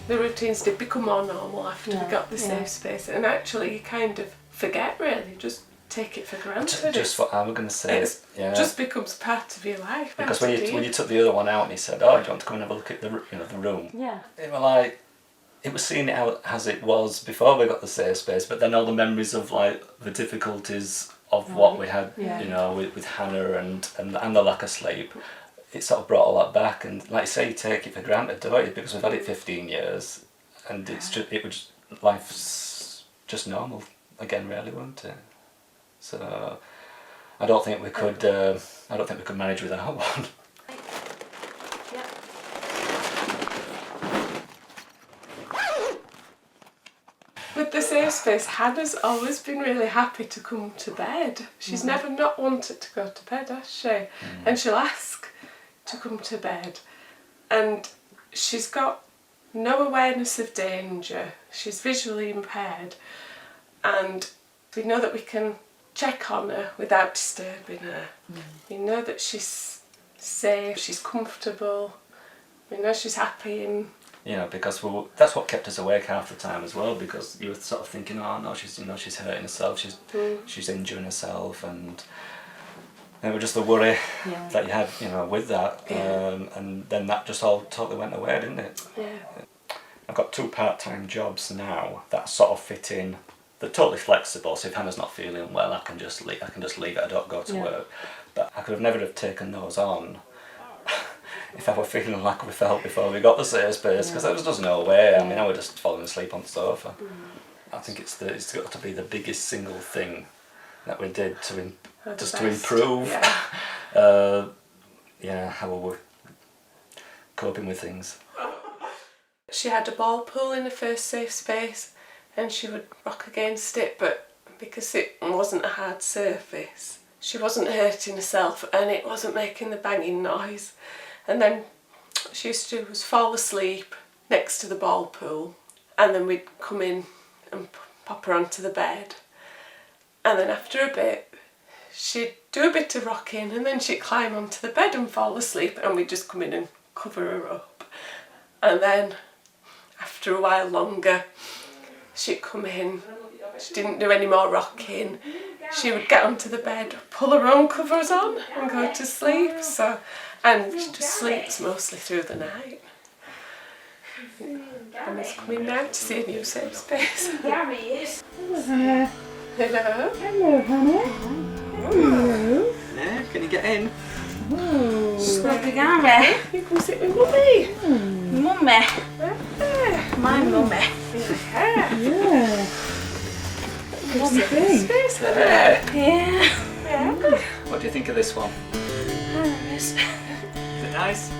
the routines did become more normal after we got the safe space, and actually you kind of forget really, just take it for granted. Just what I was going to say. It just becomes part of your life. Because when you took the other one out and he said, "Oh, do you want to come and have a look at the room?" Yeah. It was like, it was seeing it out as it was before we got the safe space, but then all the memories of like the difficulties of what we had, you know, with Hannah and the lack of sleep. It sort of brought all that back, and like you say, you take it for granted, don't you? Because we've had it 15 years, and life's just normal again, really, won't it? So I don't think we could manage without one. With the safe space, Hannah's always been really happy to come to bed. She's never not wanted to go to bed, has she? And she'll ask to come to bed, and she's got no awareness of danger. She's visually impaired, and we know that we can check on her without disturbing her. We know that she's safe, she's comfortable, we know she's happy, and you know, because that's what kept us awake half the time as well, because you were sort of thinking, oh no, she's hurting herself, she's injuring herself, and it was just the worry that you had, you know, with that, and then that just all totally went away, didn't it? Yeah. I've got 2 part-time jobs now that sort of fit in. They're totally flexible, so if Hannah's not feeling well, I can just leave it, I don't go to work. But I could never have taken those on if I were feeling like we felt before we got the safe space, because there was just no way. I mean, I would just fallen asleep on the sofa. I think it's got to be the biggest single thing that we did to improve how we're coping with things. She had a ball pool in the first safe space, and she would rock against it, but because it wasn't a hard surface, she wasn't hurting herself and it wasn't making the banging noise. And then she used to do was fall asleep next to the ball pool, and then we'd come in and pop her onto the bed, and then after a bit she'd do a bit of rocking, and then she'd climb onto the bed and fall asleep, and we'd just come in and cover her up. And then after a while longer, she'd come in, she didn't do any more rocking, she would get onto the bed, pull her own covers on and go to sleep. And she just sleeps mostly through the night. And he's coming now to see a new safe space. There he is. Hello. Hello, Hannah. Hello. Yeah, can you get in? She's got a big army. You can sit with Mummy. Mummy. Yeah. My mummy. Yeah. What do you think? Space, Yeah. Yeah. yeah. What do you think of this one? There it is. Is it nice?